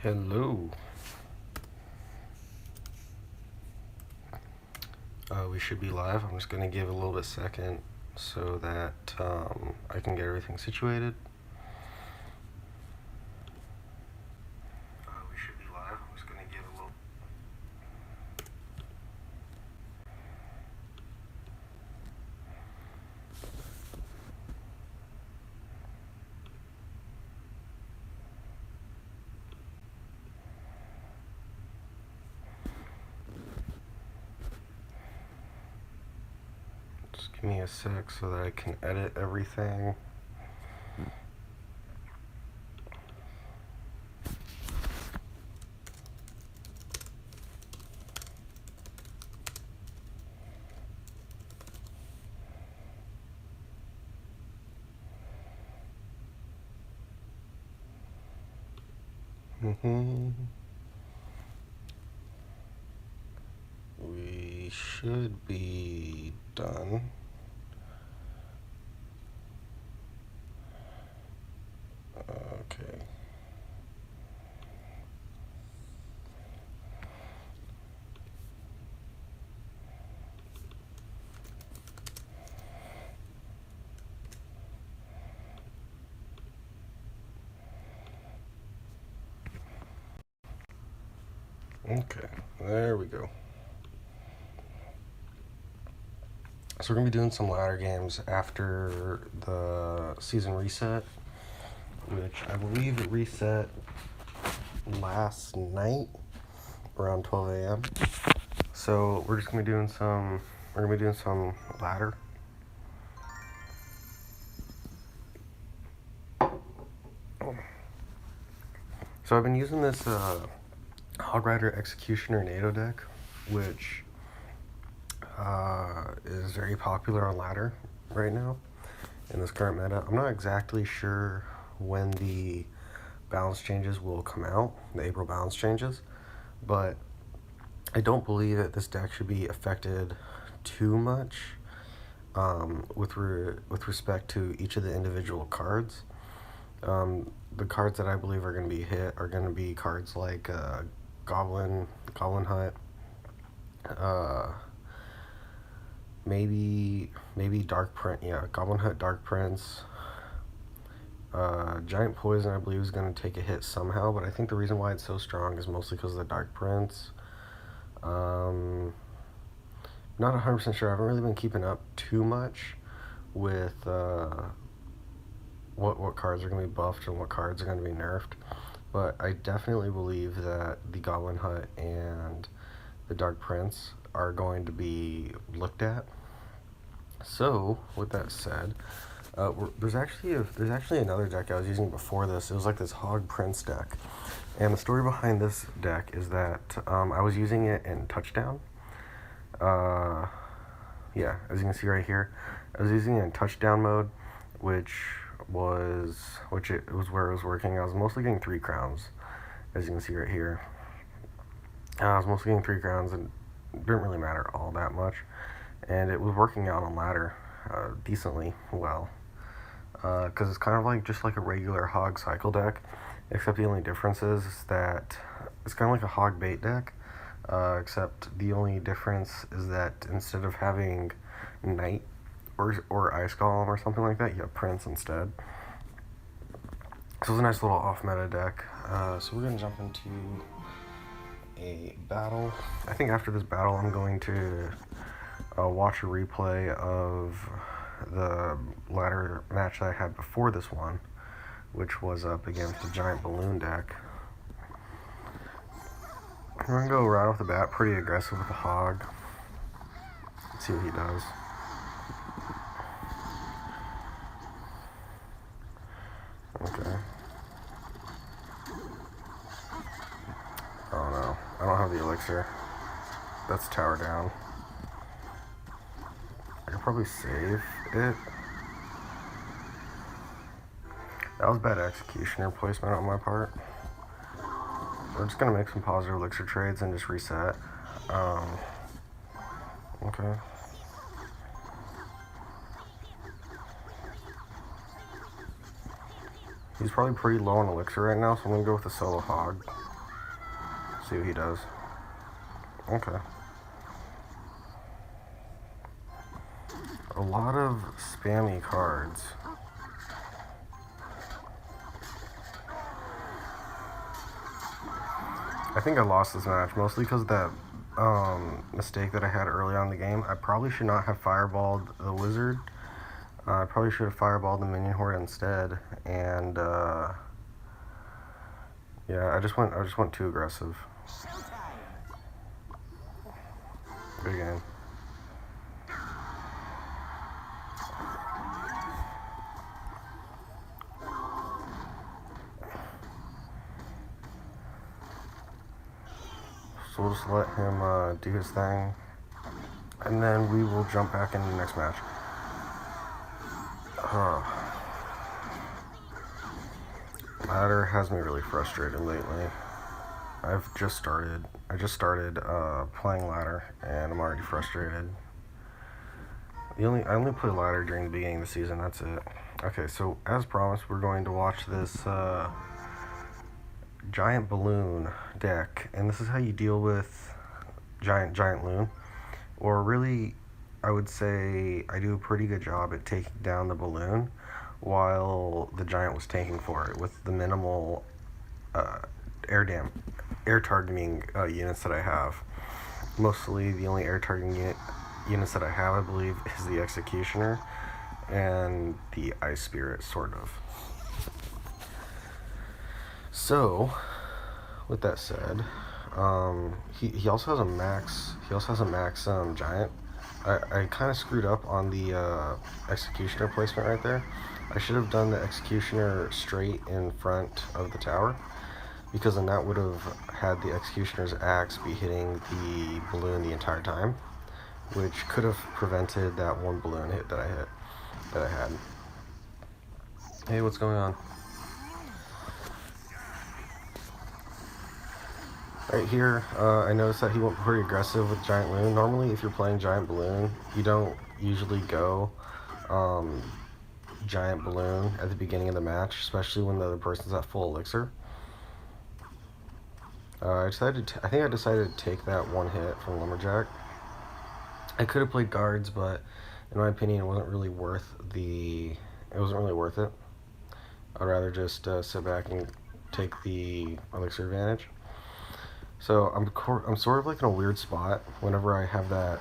Hello. We should be live. I'm just going to give a little bit second so that I can get everything situated. We should be live. I'm just going to give a little. Just give me a sec so that I can edit everything. We should be done. Okay. Okay, there we go. So we're going to be doing some ladder games after the season reset, which I believe it reset last night around 12 a.m. So we're gonna be doing some ladder. So I've been using this Hog Rider Executioner NATO deck, which is very popular on ladder right now in this current meta. I'm not exactly sure when the balance changes will come out, the April balance changes, but I don't believe that this deck should be affected too much with respect to each of the individual cards. The cards that I believe are going to be hit are going to be cards like Goblin Hut, maybe Dark Prince, Goblin Hut, Dark Prince. Giant Poison, I believe, is going to take a hit somehow, but I think the reason why it's so strong is mostly because of the Dark Prince. Not 100% sure. I haven't really been keeping up too much with what cards are going to be buffed and what cards are going to be nerfed, but I definitely believe that the Goblin Hut and the Dark Prince are going to be looked at. So, with that said, there's actually another deck I was using before this. It was like this Hog Prince deck, and the story behind this deck is that I was using it in Touchdown. As you can see right here, I was using it in Touchdown mode, which it was where it was working. I was mostly getting 3 crowns, as you can see right here. I was mostly getting 3 crowns, and it didn't really matter all that much, and it was working out on ladder decently well, because it's kind of like just like a regular hog cycle deck, except the only difference is that it's kind of like a hog bait deck, except the only difference is that instead of having Knight or Ice Golem or something like that, you have Prince instead. So it's a nice little off-meta deck. So we're going to jump into a battle. I think after this battle I'm going to watch a replay of the ladder match that I had before this one, which was up against the Giant Balloon deck. I'm going to go right off the bat pretty aggressive with the Hog. Let's see what he does. Okay. Oh no, I don't have the elixir. That's tower down. I could probably save it. That was bad executioner placement on my part. We're just gonna make some positive elixir trades and just reset. Okay. He's probably pretty low on elixir right now, so I'm gonna go with the solo Hog. See what he does. Okay. A lot of spammy cards. I think I lost this match mostly because of that mistake that I had early on in the game. I probably should not have fireballed the wizard. I probably should have fireballed the minion horde instead. And yeah, I just went too aggressive. Good game. So we'll just let him do his thing, and then we will jump back into the next match. Ladder has me really frustrated lately. I just started playing ladder, and I'm already frustrated. I only put ladder during the beginning of the season. That's it. Okay, so as promised, we're going to watch this giant balloon deck, and this is how you deal with giant loon. Or really, I would say I do a pretty good job at taking down the balloon while the giant was tanking for it with the minimal air targeting units that I have. Mostly the only air targeting units that I have, I believe, is the Executioner and the Ice Spirit, sort of. So, with that said, he also has a max. He also has a max giant. I kind of screwed up on the Executioner placement right there. I should have done the Executioner straight in front of the tower, because then that would have had the Executioner's axe be hitting the balloon the entire time, which could have prevented that one balloon hit that I had. Hey, what's going on? Right here, I noticed that he went pretty aggressive with Giant Loon. Normally, if you're playing Giant Balloon, you don't usually go Giant Balloon at the beginning of the match, especially when the other person's at full elixir. I think I decided to take that one hit from Lumberjack. I could have played guards, but in my opinion, it wasn't really worth it. I'd rather just sit back and take the elixir advantage. So I'm sort of like in a weird spot whenever I have that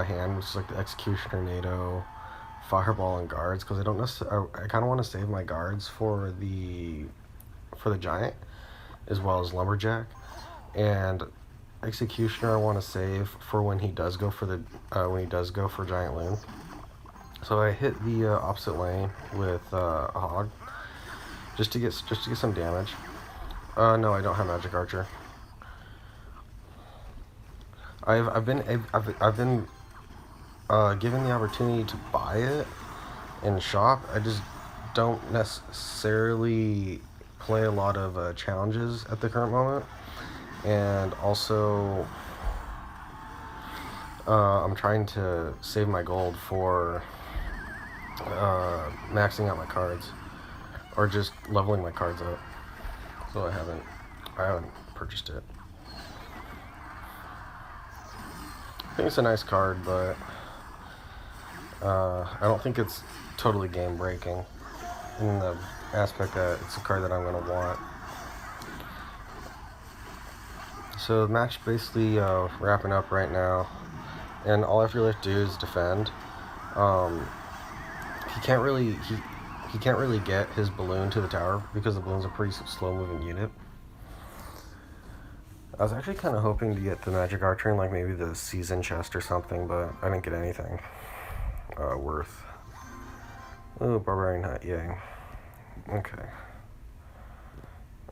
hand, which is like the Executioner, NATO, Fireball, and guards, because I don't necessarily. I kind of want to save my guards for the giant, as well as Lumberjack, and Executioner I want to save for when he does go for Giant Loon. So I hit the opposite lane with a Hog, just to get some damage. No, I don't have Magic Archer. I've been given the opportunity to buy it in shop. I just don't necessarily play a lot of challenges at the current moment, and also I'm trying to save my gold for maxing out my cards, or just leveling my cards up. So I haven't purchased it. I think it's a nice card, but I don't think it's totally game breaking in the aspect that it's a card that I'm going to want. So the match basically wrapping up right now, and all I have to really do is defend. He can't really get his balloon to the tower because the balloon's a pretty slow moving unit. I was actually kind of hoping to get the Magic Archer in like maybe the season chest or something, but I didn't get anything worth. Ooh, Barbarian Hut, yay. Okay.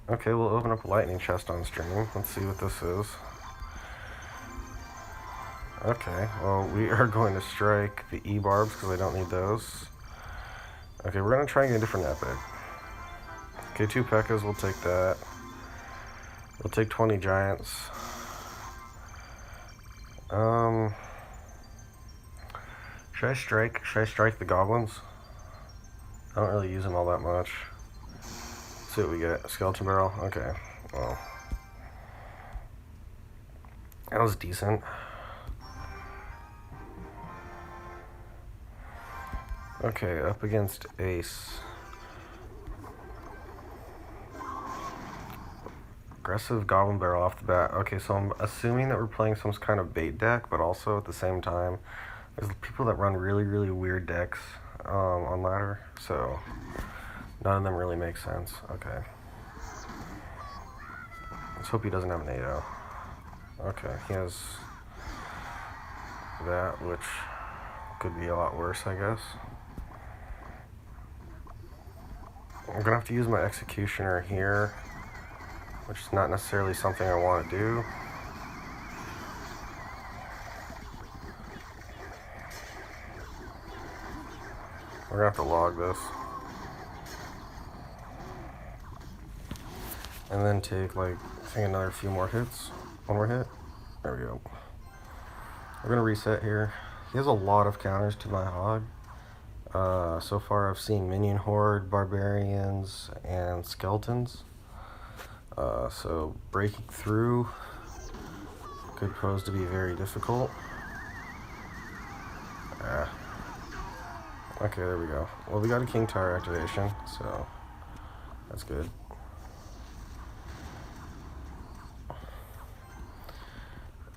Okay, we'll open up a lightning chest on stream. Let's see what this is. Okay, well, we are going to strike the E-Barbs because I don't need those. Okay, we're going to try and get a different epic. Okay, 2 P.E.K.K.A.s, we'll take that. We'll take 20 giants. Should I strike the goblins? I don't really use them all that much. Let's see what we get. Skeleton barrel? Okay. Well. That was decent. Okay, up against Ace. Aggressive Goblin Barrel off the bat. Okay, so I'm assuming that we're playing some kind of bait deck, but also at the same time, there's people that run really, really weird decks on ladder, so none of them really make sense. Okay. Let's hope he doesn't have an 8-0. Okay, he has that, which could be a lot worse, I guess. I'm gonna have to use my Executioner here, which is not necessarily something I want to do. We're gonna have to log this. And then take, like, I think another few more hits. One more hit. There we go. We're gonna reset here. He has a lot of counters to my Hog. So far I've seen Minion Horde, Barbarians, and Skeletons. So breaking through could pose to be very difficult. Okay, there we go. Well, we got a King Tower activation, so that's good.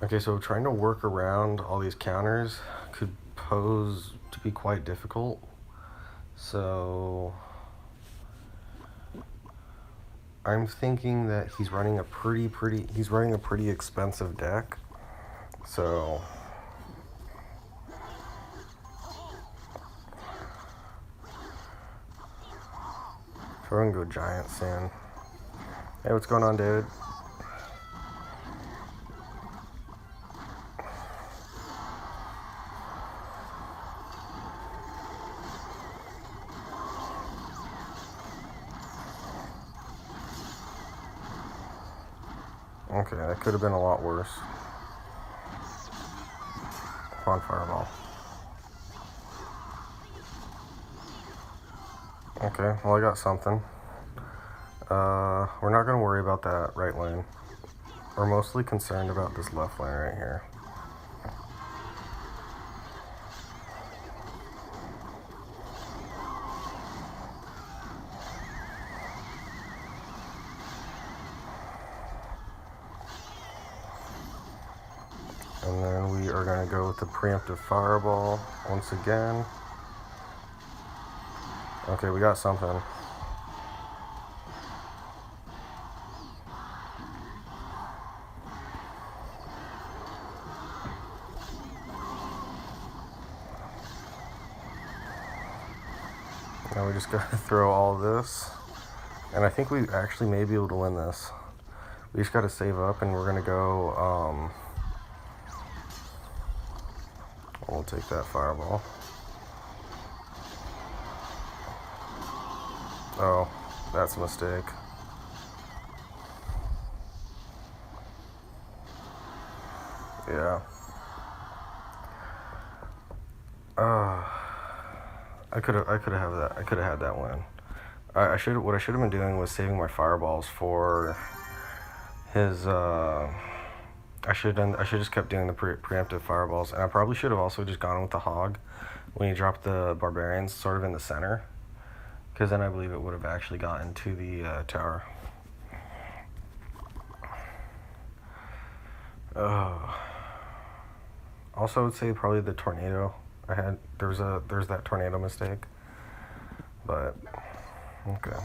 Okay, so trying to work around all these counters could pose to be quite difficult. So I'm thinking that he's running a pretty expensive deck. So we're gonna go Giant soon. Hey, what's going on, David? Okay, that could have been a lot worse. Come on, Fireball. Okay, well, I got something. We're not going to worry about that right lane. We're mostly concerned about this left lane right here. And then we are going to go with the preemptive Fireball once again. Okay, we got something. Now we just got to throw all this. And I think we actually may be able to win this. We just got to save up, and we're going to go... we'll take that Fireball. Oh, that's a mistake. Yeah. I could have had that win. What I should have been doing was saving my fireballs for his. I should just kept doing the preemptive fireballs, and I probably should have also just gone with the Hog when he dropped the Barbarians sort of in the center, because then I believe it would have actually gotten to the tower. Also, I would say probably the tornado. There's that tornado mistake, but okay.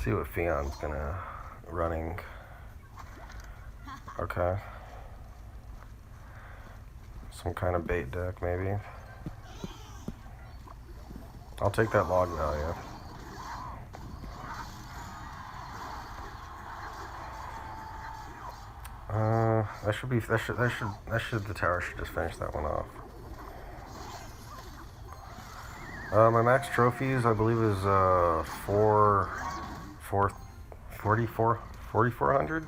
See what Fion's gonna running. Okay. Some kind of bait deck maybe. I'll take that log value. The tower should just finish that one off. My max trophies, I believe, is 4,400.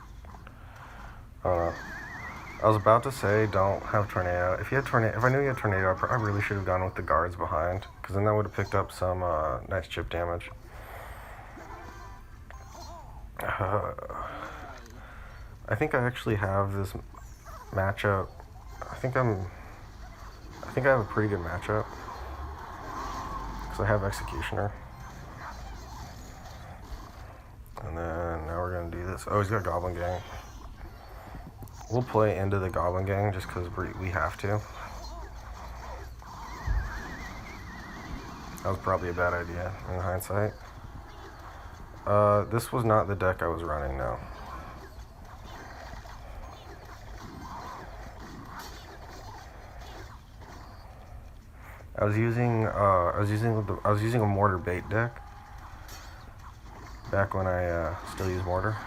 I was about to say don't have tornado. If I knew you had tornado, I really should have gone with the guards behind, because then that would have picked up some nice chip damage. I think I actually have this. matchup, I think I'm. I think I have a pretty good matchup because I have Executioner. And then now we're gonna do this. Oh, he's got Goblin Gang. We'll play into the Goblin Gang just because we have to. That was probably a bad idea in hindsight. This was not the deck I was running now. I was using a mortar bait deck back when I still use mortar.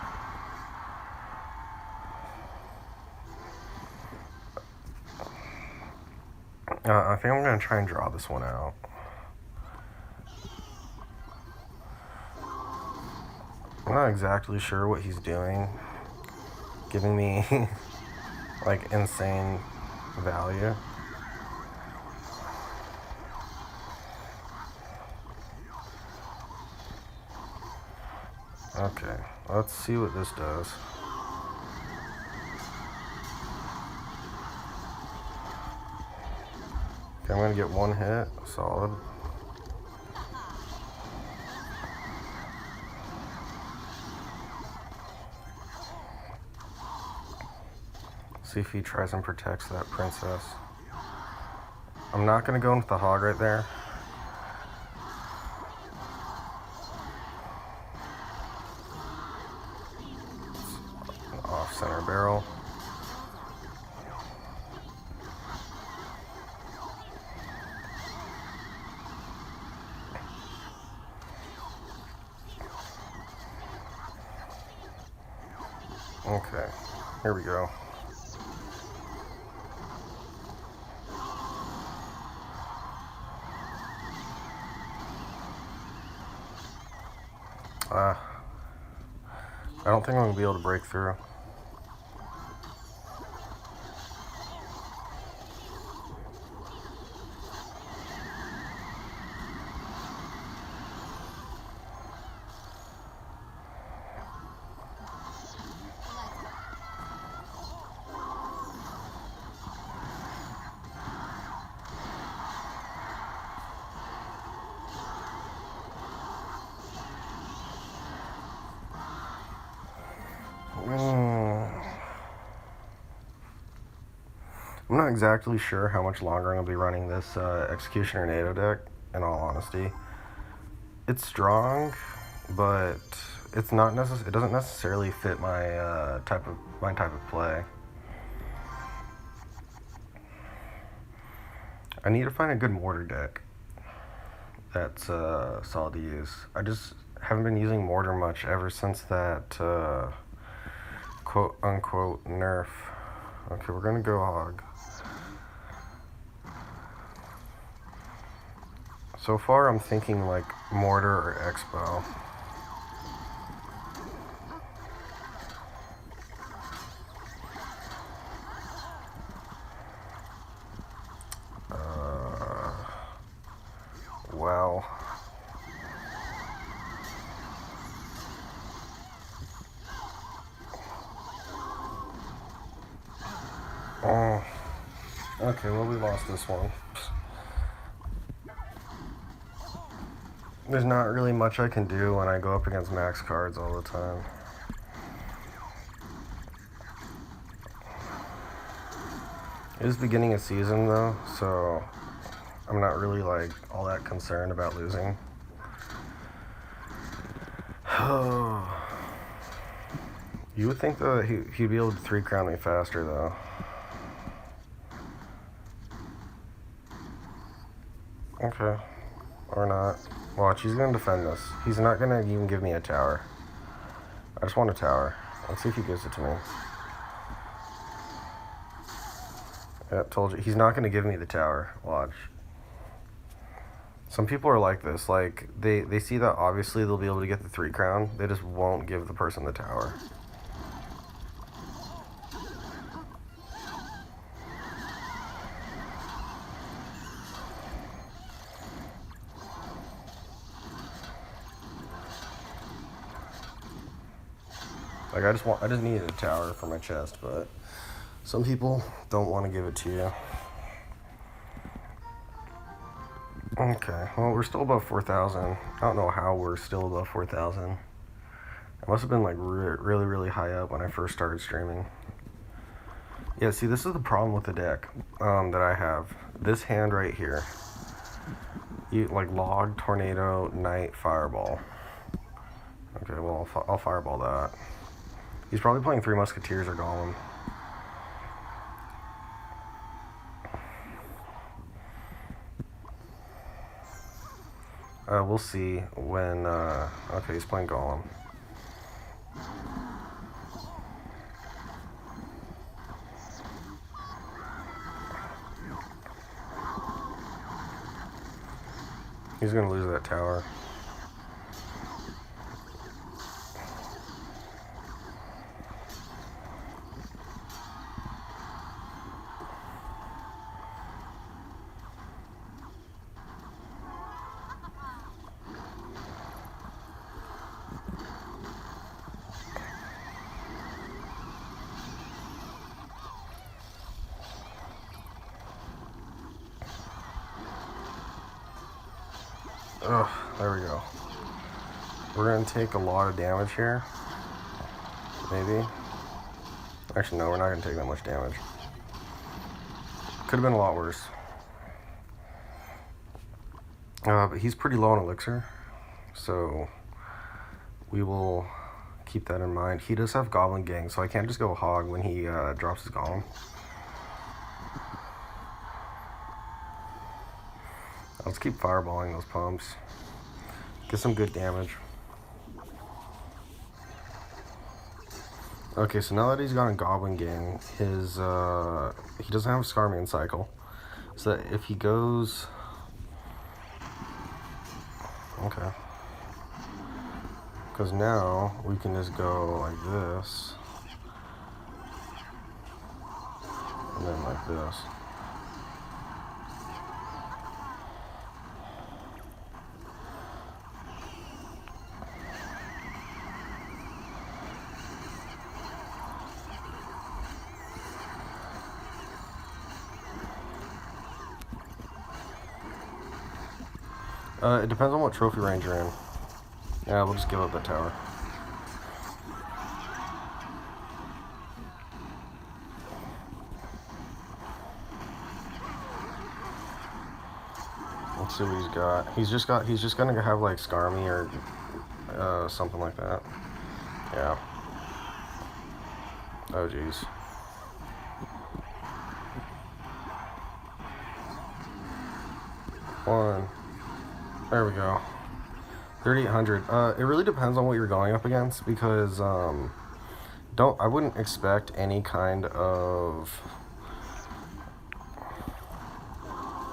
I think I'm gonna try and draw this one out. I'm not exactly sure what he's doing, giving me like insane value. Okay, let's see what this does. Okay, I'm gonna get one hit, solid. See if he tries and protects that princess. I'm not gonna go into the hog right there. Off center barrel. Okay, here we go. I don't think I'm gonna be able to break through. I'm not exactly sure how much longer I'm going to be running this Executioner NATO deck, in all honesty. It's strong, but it's not it doesn't necessarily fit my type of play. I need to find a good mortar deck that's solid to use. I just haven't been using mortar much ever since that quote unquote nerf. Okay, we're gonna go hog. So far I'm thinking like mortar or X-Bow. Wow. Oh. Okay, well we lost this one. There's not really much I can do when I go up against max cards all the time. It is beginning of season though, so I'm not really like all that concerned about losing. You would think that he'd be able to 3-crown me faster though. Okay. Or not. Watch, he's gonna defend this. He's not gonna even give me a tower. I just want a tower. Let's see if he gives it to me. Yep, told you. He's not gonna give me the tower. Watch. Some people are like this. Like, they see that obviously they'll be able to get the 3-crown. They just won't give the person the tower. Like, I just needed a tower for my chest, but Some people don't want to give it to you. Okay, well, we're still above 4,000. I don't know how we're still above 4,000. It must have been like really, really high up when I first started streaming. Yeah, see, this is the problem with the deck that I have. This hand right here. You like log, tornado, knight, fireball. Okay, well, I'll fireball that. He's probably playing 3 musketeers or golem. We'll see when, okay, he's playing golem. He's gonna lose that tower. Ugh, there we go. We're gonna take a lot of damage here. Maybe. Actually, no, we're not gonna take that much damage. Could have been a lot worse. But he's pretty low on elixir, so we will keep that in mind. He does have Goblin Gang, so I can't just go hog when he drops his golem. Let's keep fireballing those pumps. Get some good damage. Okay, so now that he's got a Goblin Gang, his he doesn't have a Skarmian cycle. So that if he goes... Okay. Because now we can just go like this. And then like this. It depends on what trophy range you're in. Yeah, we'll just give up that tower. Let's see what he's got. He's just gonna have like Skarmy or something like that. Yeah. Oh jeez. One. There we go. 3,800. It really depends on what you're going up against because I wouldn't expect any kind of.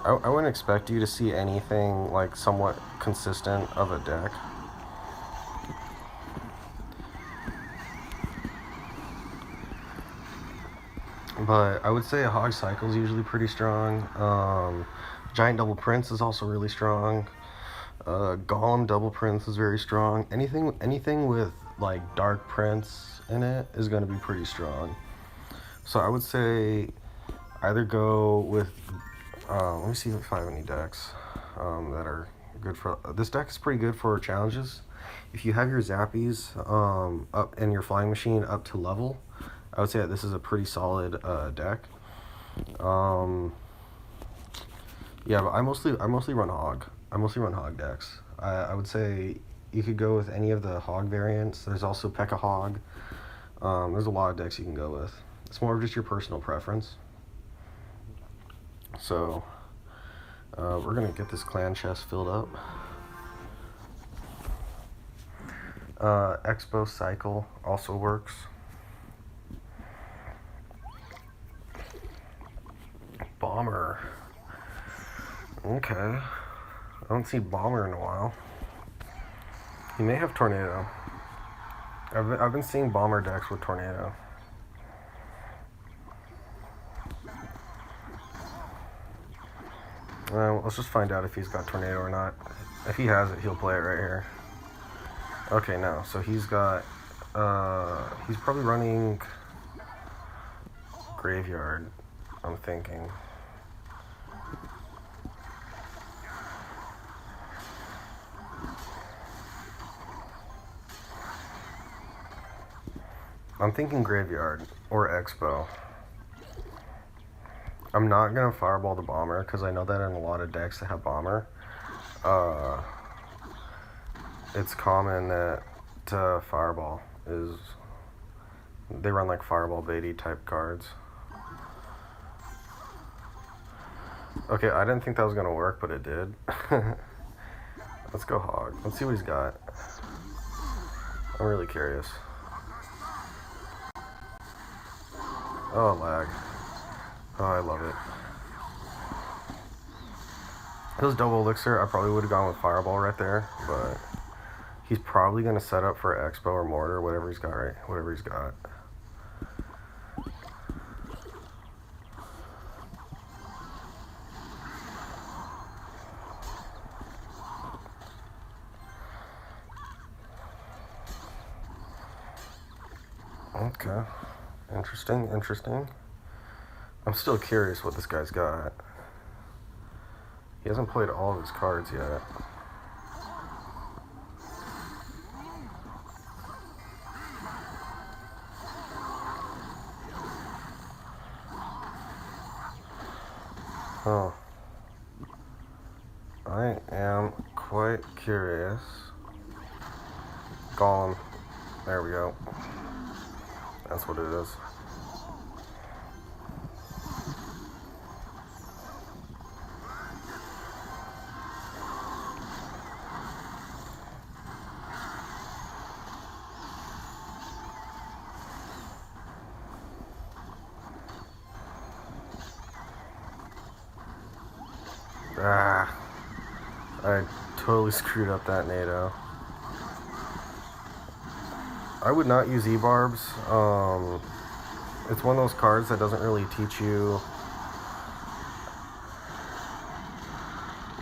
I wouldn't expect you to see anything like somewhat consistent of a deck. But I would say a Hog Cycle is usually pretty strong. Giant Double Prince is also really strong. Golem Double Prince is very strong. Anything with like Dark Prince in it is going to be pretty strong. So I would say either go with. Let me see if I have any decks that are good for. This deck is pretty good for challenges. If you have your Zappies up and your Flying Machine up to level, I would say that this is a pretty solid deck. Yeah, but I mostly run Hog. I mostly run Hog decks. I would say you could go with any of the Hog variants. There's also P.E.K.K.A. Hog. There's a lot of decks you can go with. It's more of just your personal preference. So, we're going to get this clan chest filled up. Expo Cycle also works. Bomber. Okay. I don't see Bomber in a while. He may have Tornado. I've been seeing Bomber decks with Tornado. Let's just find out if he's got Tornado or not. If he has it, he'll play it right here. Okay, no. So he's got... he's probably running... Graveyard, I'm thinking. I'm thinking Graveyard or Expo. I'm not gonna Fireball the Bomber because I know that in a lot of decks that have Bomber, it's common that Fireball is, they run like Fireball Beatty type cards. Okay, I didn't think that was gonna work, but it did. Let's go Hog. Let's see what he's got. I'm really curious. Oh, lag. Oh, I love it. If it was double elixir, I probably would have gone with Fireball right there, but he's probably gonna set up for Expo or Mortar, whatever he's got, right? Whatever he's got. Okay. Interesting. I'm still curious what this guy's got. He hasn't played all of his cards yet. Oh. I am quite curious. Golem. There we go. That's what it is. Ah, I totally screwed up that NATO. I would not use E-Barbs. It's one of those cards that doesn't really teach you.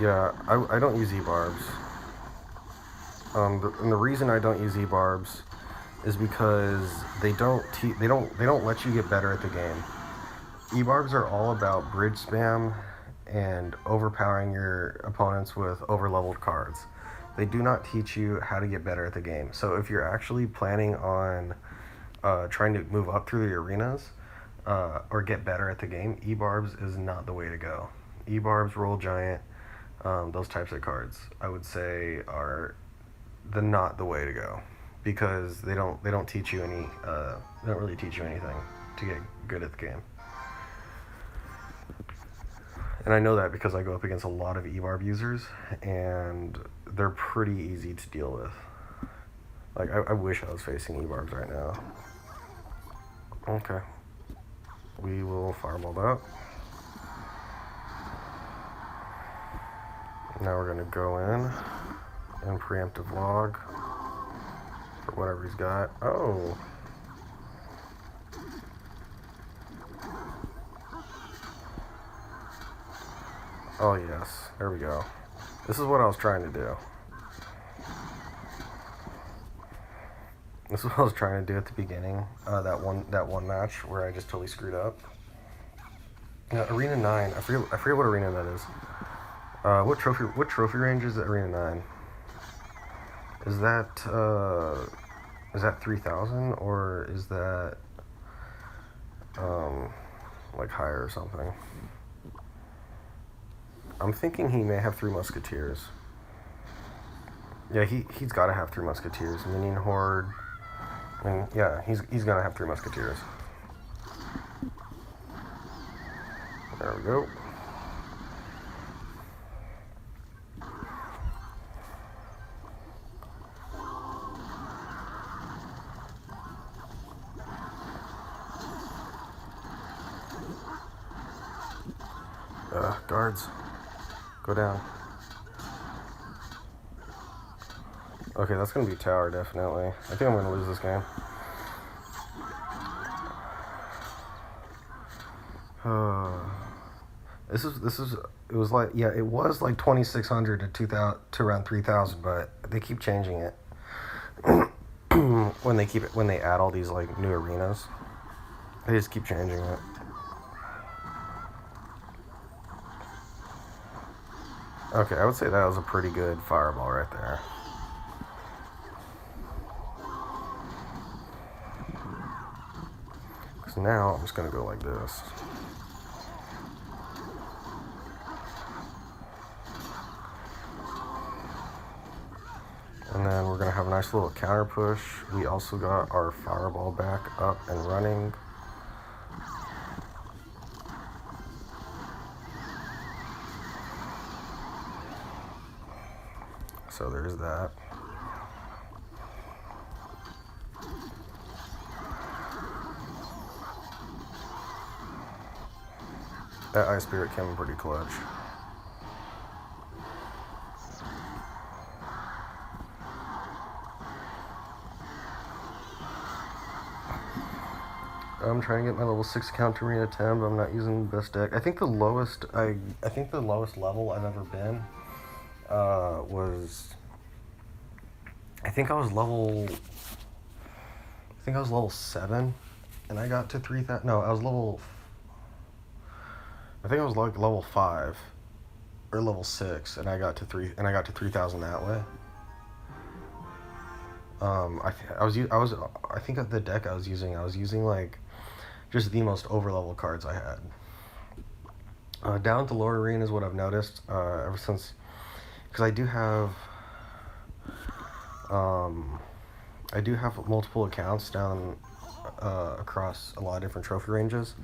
Yeah, I don't use E-Barbs. And the reason I don't use E-Barbs is because they don't let you get better at the game. E-Barbs are all about bridge spam and overpowering your opponents with overleveled cards. They do not teach you how to get better at the game. So if you're actually planning on trying to move up through the arenas or get better at the game, E-Barbs is not the way to go. E-Barbs, Roll Giant, those types of cards, I would say, are not the way to go because they don't teach you any. They don't really teach you anything to get good at the game. And I know that because I go up against a lot of E-Barb users, and they're pretty easy to deal with. Like, I wish I was facing E-Barbs right now. Okay. We will Fireball that. Now we're going to go in and Preemptive Log for whatever he's got. Oh! Oh yes, there we go. This is what I was trying to do. This is what I was trying to do at the beginning. That one match where I just totally screwed up. Arena 9. I forget what arena that is. What trophy range is Arena 9? Is that 3,000 or is that like higher or something? I'm thinking he may have 3 Musketeers. Yeah, he's got to have 3 Musketeers. Minion Horde. And yeah, he's gonna have 3 Musketeers. There we go. Guards. Go down. Okay, that's gonna be tower, definitely. I think I'm gonna lose this game. It was like 2,600 to 2,000 to around 3,000, but they keep changing it. when they add all these like new arenas, they just keep changing it. Okay, I would say that was a pretty good fireball right there. Because now I'm just going to go like this. And then we're going to have a nice little counter push. We also got our fireball back up and running. So there's that. That Ice Spirit came in pretty clutch. I'm trying to get my level 6 counter arena 10, but I'm not using the best deck. I think the lowest level I've ever been was I think I was level 7 and I got to 3,000. No, I think I was like level 5 or level 6 and I got to 3,000 that way. I think of the deck I was using like just the most overlevel cards I had. Down at the lower arena is what I've noticed ever since, because I do have multiple accounts down across a lot of different trophy ranges.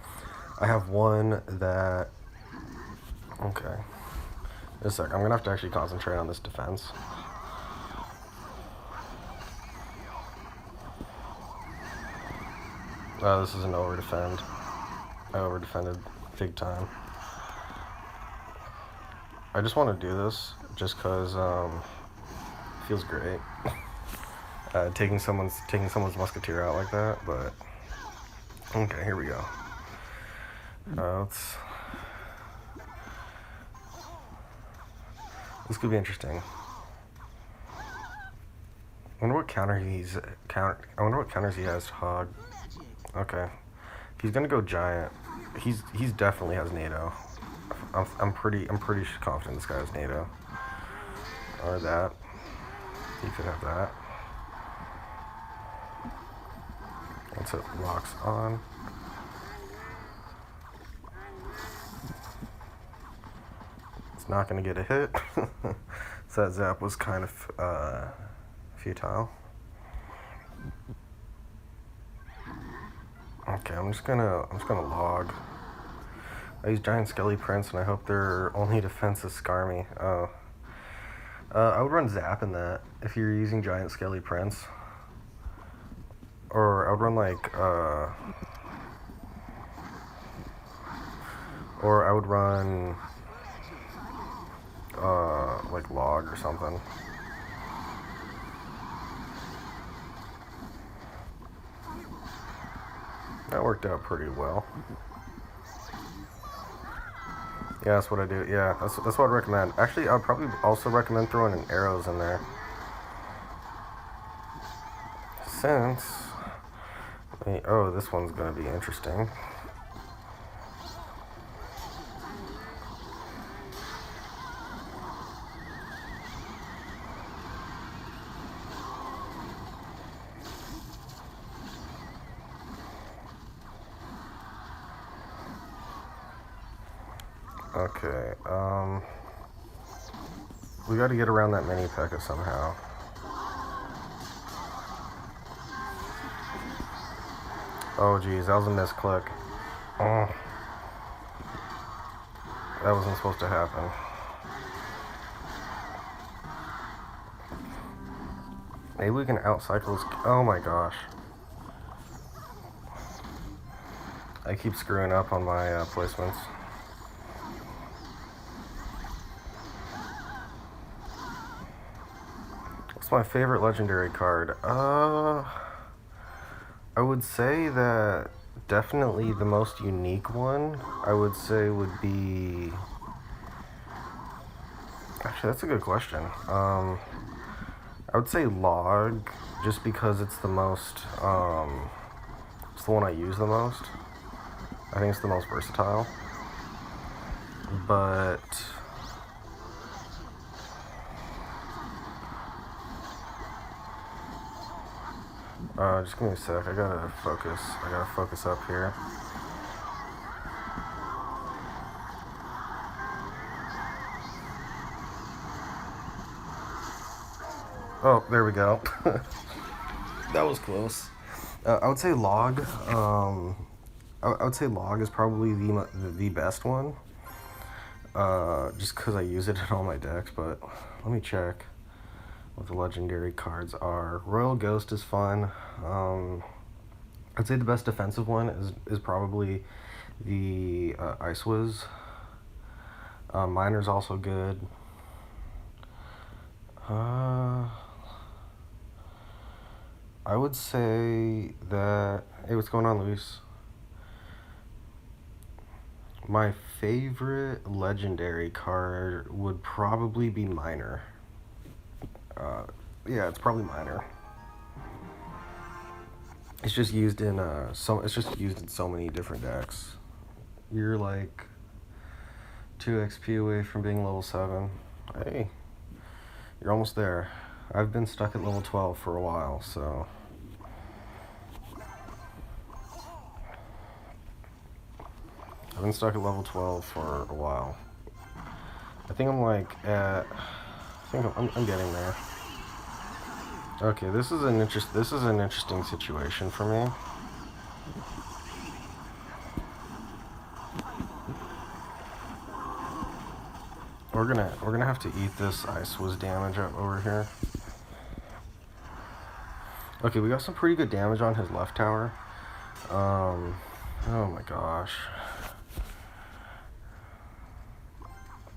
I have one that, okay, a sec, I'm gonna have to actually concentrate on this defense. This is an over-defend. I over-defended big time. I just want to do this just because it feels great. Taking someone's musketeer out like that, but okay, here we go. This could be interesting. I wonder what counters he has to Hog. Okay, he's gonna go giant. He's definitely has NATO. I'm pretty confident this guy has NATO. Or that. He could have that. Once it locks on. It's not gonna get a hit. So that zap was kind of futile. Okay, I'm just gonna log. I use Giant Skelly Prince, and I hope their only defense is Skarmy. Oh. I would run Zap in that if you're using Giant Skelly Prince. Or I would run like, or I would run, like Log or something. That worked out pretty well. Yeah, that's what I do. Yeah, that's what I'd recommend. Actually, I'd probably also recommend throwing in arrows in there. Since... oh, this one's going to be interesting. Okay, we gotta get around that mini P.E.K.K.A somehow. Oh geez, that was a misclick. Oh. That wasn't supposed to happen. Maybe we can outcycle this. Oh my gosh. I keep screwing up on my placements. What's my favorite legendary card? I would say that definitely the most unique one, I would say, would be... Actually, that's a good question. I would say Log, just because it's the most, it's the one I use the most. I think it's the most versatile. But Just give me a sec. I gotta focus. I gotta focus up here. Oh, there we go. That was close. I would say log. I would say log is probably the best one. Just because I use it in all my decks. But let me check what the legendary cards are. Royal Ghost is fun. I'd say the best defensive one is probably the Ice Wiz. Miner's also good. I would say that. Hey, what's going on, Luis? My favorite legendary card would probably be Miner. Yeah, it's probably Miner. It's just used in It's just used in so many different decks. You're like 2 XP away from being level 7. Hey, you're almost there. I've been stuck at level 12 for a while, so. I've been stuck at level 12 for a while. I think I'm like at. I think I'm getting there. Okay, this is an interesting situation for me. We're gonna have to eat this Ice Wiz damage over here. Okay, we got some pretty good damage on his left tower. Oh my gosh.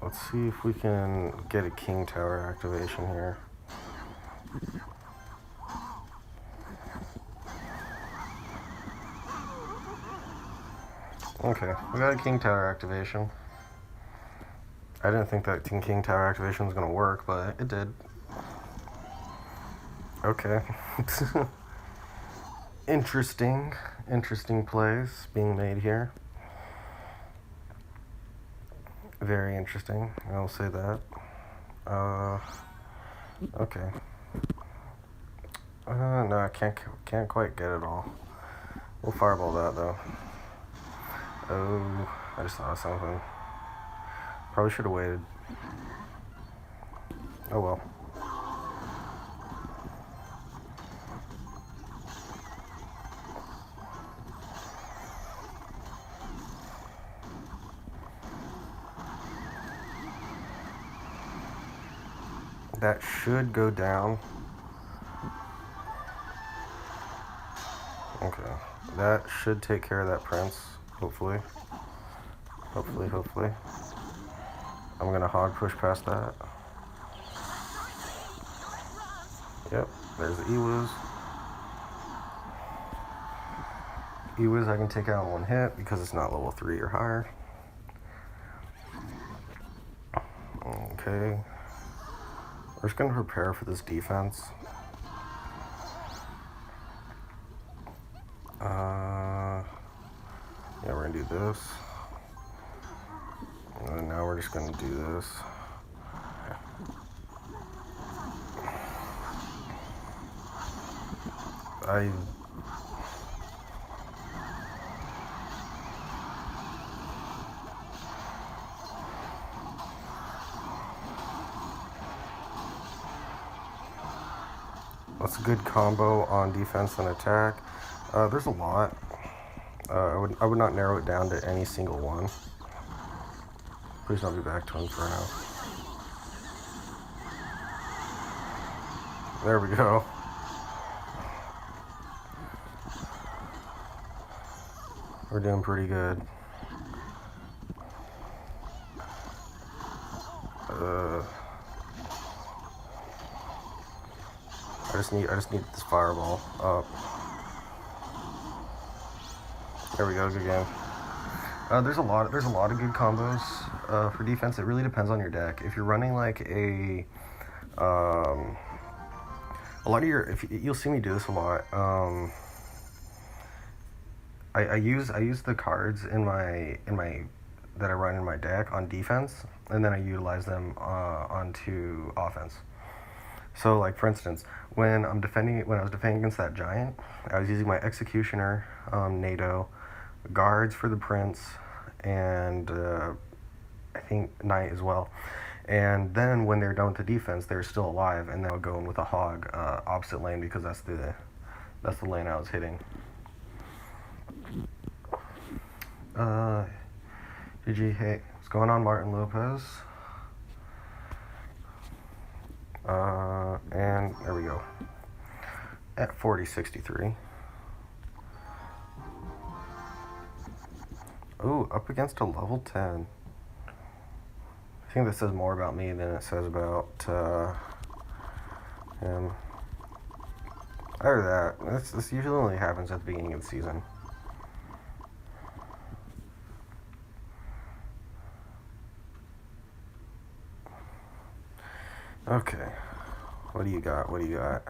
Let's see if we can get a King Tower activation here. Okay, we got a King Tower activation. I didn't think that King Tower activation was going to work, but it did. Okay. Interesting plays being made here. Very interesting, I will say that. Okay. No, I can't quite get it all. We'll fireball that though. Oh, I just thought of something. Probably should have waited. Oh well. That should go down. Okay. That should take care of that prince, hopefully. Hopefully. I'm gonna hog push past that. Yep, there's the Ewiz. Ewiz I can take out in one hit because it's not level 3 or higher. Okay. We're just gonna prepare for this defense. Yeah, we're gonna do this. And now we're just gonna do this. That's a good combo on defense and attack. There's a lot. I would not narrow it down to any single one. Please don't be back to Inferno. There we go. We're doing pretty good. I just need this fireball up. There we go, good game. There's a lot of good combos for defense. It really depends on your deck. If you're running like a lot of your, you'll see me do this a lot. I use the cards in my that I run in my deck on defense, and then I utilize them onto offense. So, like for instance, when I was defending against that giant, I was using my executioner, NATO, guards for the prince, and I think knight as well. And then when they're done with the defense, they're still alive, and then I'll go in with a hog opposite lane because that's the lane I was hitting. GG, hey, what's going on, Martin Lopez? And there we go. At 40-63. Ooh, up against a level 10. I think this says more about me than it says about him. Other than that, this usually only happens at the beginning of the season. Okay, what do you got? What do you got?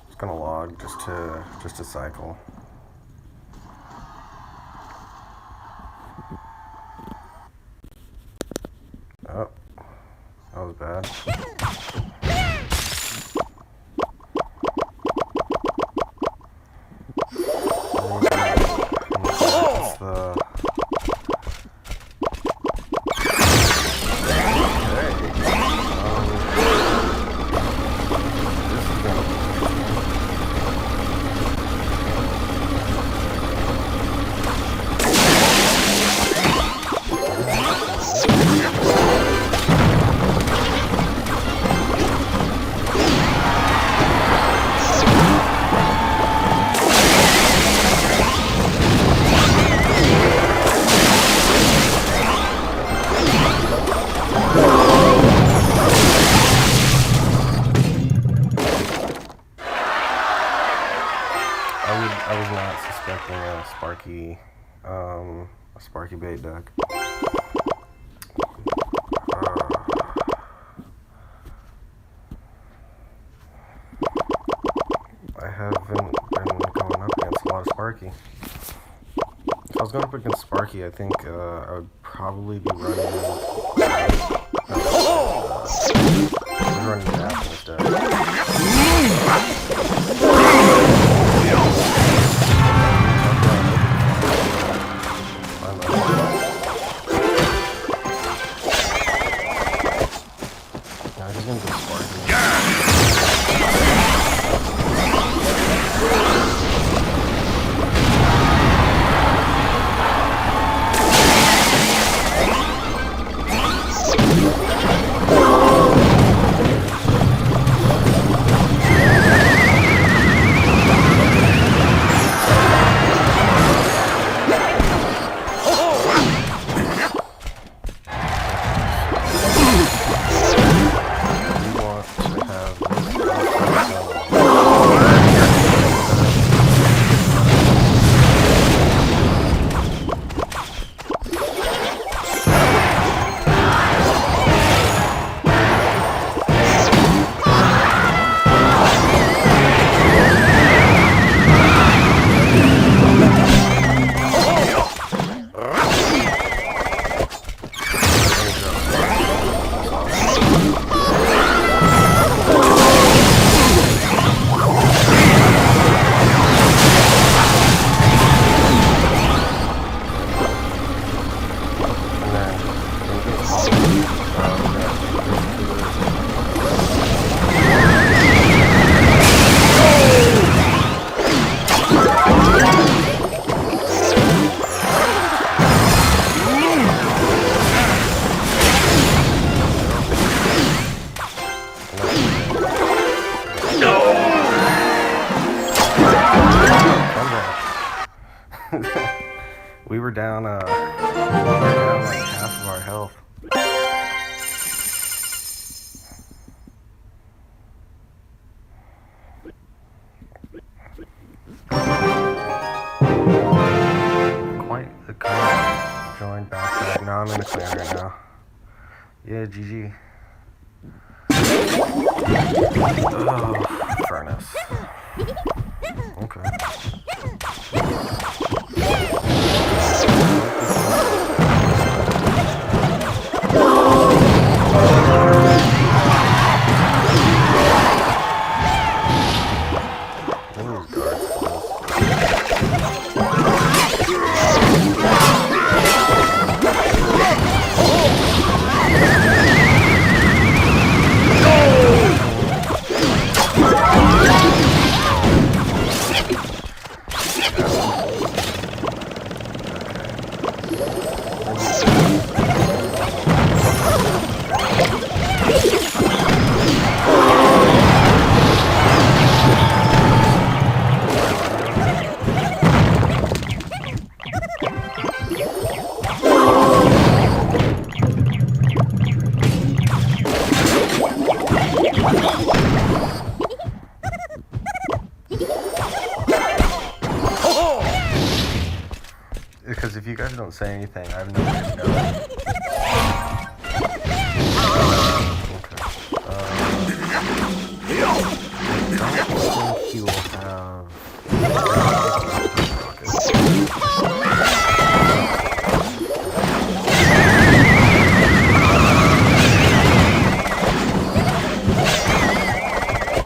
Just gonna log just to cycle. Oh, that was bad. I was not suspecting a Sparky bait deck. I haven't been going up against a lot of Sparky. If I was going up against Sparky, I think I would probably be running Dash instead. We were down like half of our health. Quite the clan joined back. Now I'm in the clan right now. Yeah, GG. Oh, furnace. Okay. because if you guys don't say anything, I have no way to know. Okay. I don't think he will have...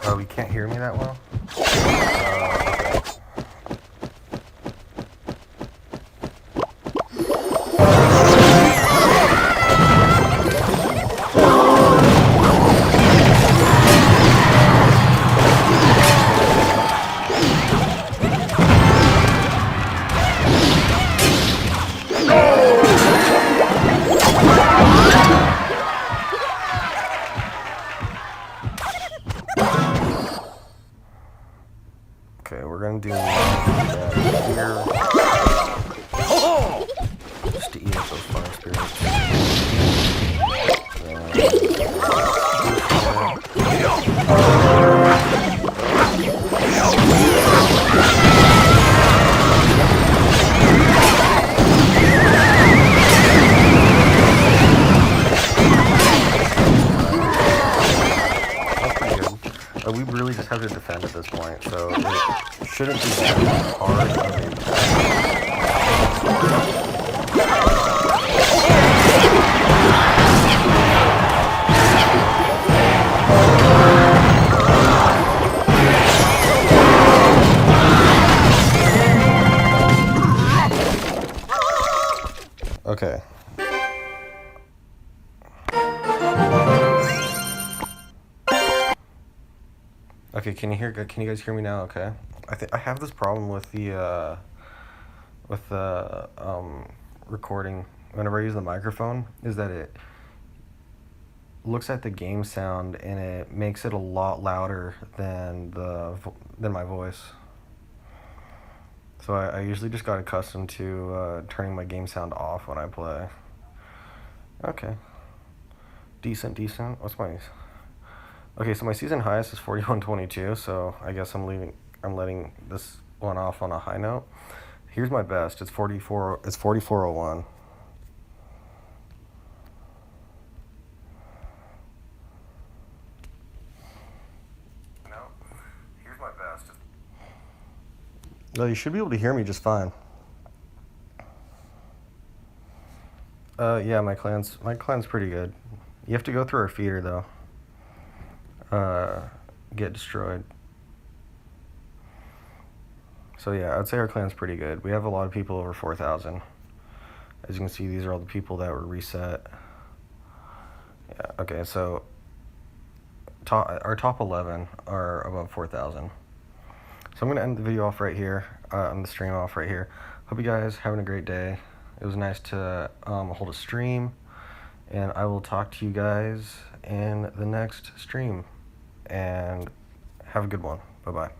Oh, you can't hear me that well? Okay, we're gonna do that here. Just to eat up those fire spirits. We really just have to defend at this point, so it shouldn't be that hard of a... Okay. Okay, can you guys hear me now? Okay. I have this problem with the recording whenever I use the microphone, is that it looks at the game sound and it makes it a lot louder than my voice. So I usually just got accustomed to turning my game sound off when I play. Okay. Decent. What's my... Okay, so my season highest is 4122, so I guess I'm letting this one off on a high note. Here's my best. It's 4401. No. Here's my best. No, you should be able to hear me just fine. Yeah, my clan's pretty good. You have to go through our feeder though. Get destroyed. So yeah, I'd say our clan's pretty good. We have a lot of people over 4,000. As you can see, these are all the people that were reset. Yeah, okay, so our top 11 are above 4,000. So I'm going to end the video off right here, the stream off right here. Hope you guys having a great day. It was nice to hold a stream, and I will talk to you guys in the next stream. And have a good one. Bye-bye.